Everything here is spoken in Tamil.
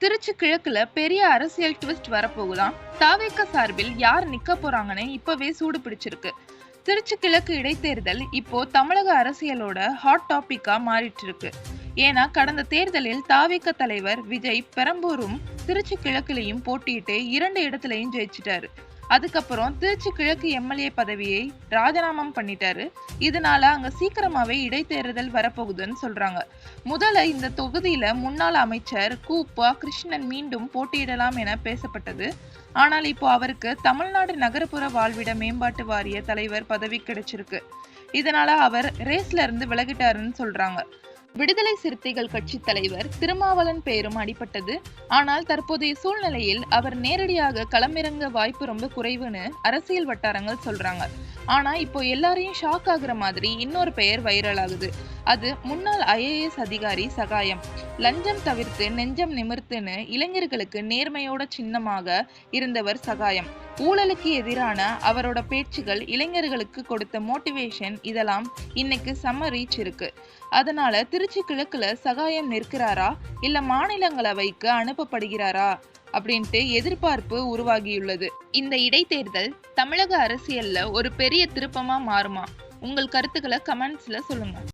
திருச்சி கிழக்குல பெரிய அரசியல் ட்விஸ்ட் வரப்போகுதாம். தாவேக சார்பில் யார் நிக்க போறாங்கன்னு இப்பவே சூடு பிடிச்சிருக்கு. திருச்சி கிழக்கு இடைத்தேர்தல் இப்போ தமிழக அரசியலோட ஹாட் டாபிக்கா மாறிட்டு இருக்கு. ஏன்னா கடந்த தேர்தலில் தாவேக தலைவர் விஜய் பெரம்பூரும் திருச்சி கிழக்குலையும் போட்டியிட்டு 2 இடத்துலையும் ஜெயிச்சிட்டாரு. அதுக்கப்புறம் திருச்சி கிழக்கு எம்எல்ஏ பதவியை ராஜினாமா பண்ணிட்டாரு. இதனால அங்க சீக்கிரமாவே இடைத்தேர்தல் வரப்போகுதுன்னு சொல்றாங்க. முதல்ல இந்த தொகுதியில முன்னாள் அமைச்சர் கு.ப. கிருஷ்ணன் மீண்டும் போட்டியிடலாம் என பேசப்பட்டது. ஆனால் இப்போ அவருக்கு தமிழ்நாடு நகர்ப்புற வாழ்விட மேம்பாட்டு வாரிய தலைவர் பதவி கிடைச்சிருக்கு. இதனால அவர் ரேஸ்ல இருந்து விலகிட்டாருன்னு சொல்றாங்க. விடுதலை சிறுத்தைகள் கட்சி தலைவர் திருமாவளவன் பெயரும் அடிபட்டது. ஆனால் தற்போதைய சூழ்நிலையில் அவர் நேரடியாக களமிறங்க வாய்ப்பு ரொம்ப குறைவுன்னு அரசியல் வட்டாரங்கள் சொல்றாங்க. ஆனா இப்போ எல்லாரையும் ஷாக் ஆகுற மாதிரி இன்னொரு பெயர் வைரல் ஆகுது. அது முன்னாள் IAS அதிகாரி சகாயம். லஞ்சம் தவிர்த்து நெஞ்சம் நிமிர்த்துன்னு இளைஞர்களுக்கு நேர்மையோட சின்னமாக இருந்தவர் சகாயம். ஊழலுக்கு எதிரான அவரோட பேச்சுகள் இளைஞர்களுக்கு கொடுத்த மோட்டிவேஷன் இதெல்லாம் இன்னைக்கு செம்ம ரீச் இருக்கு. அதனால திருச்சி கிழக்குல சகாயம் நிற்கிறாரா இல்ல மாநிலங்களவைக்கு அனுப்பப்படுகிறாரா அப்படின்ட்டு எதிர்பார்ப்பு உருவாகியுள்ளது. இந்த இடைத்தேர்தல் தமிழக அரசியல்ல ஒரு பெரிய திருப்பமா மாறுமா? உங்கள் கருத்துக்களை கமெண்ட்ஸ்ல சொல்லுங்க.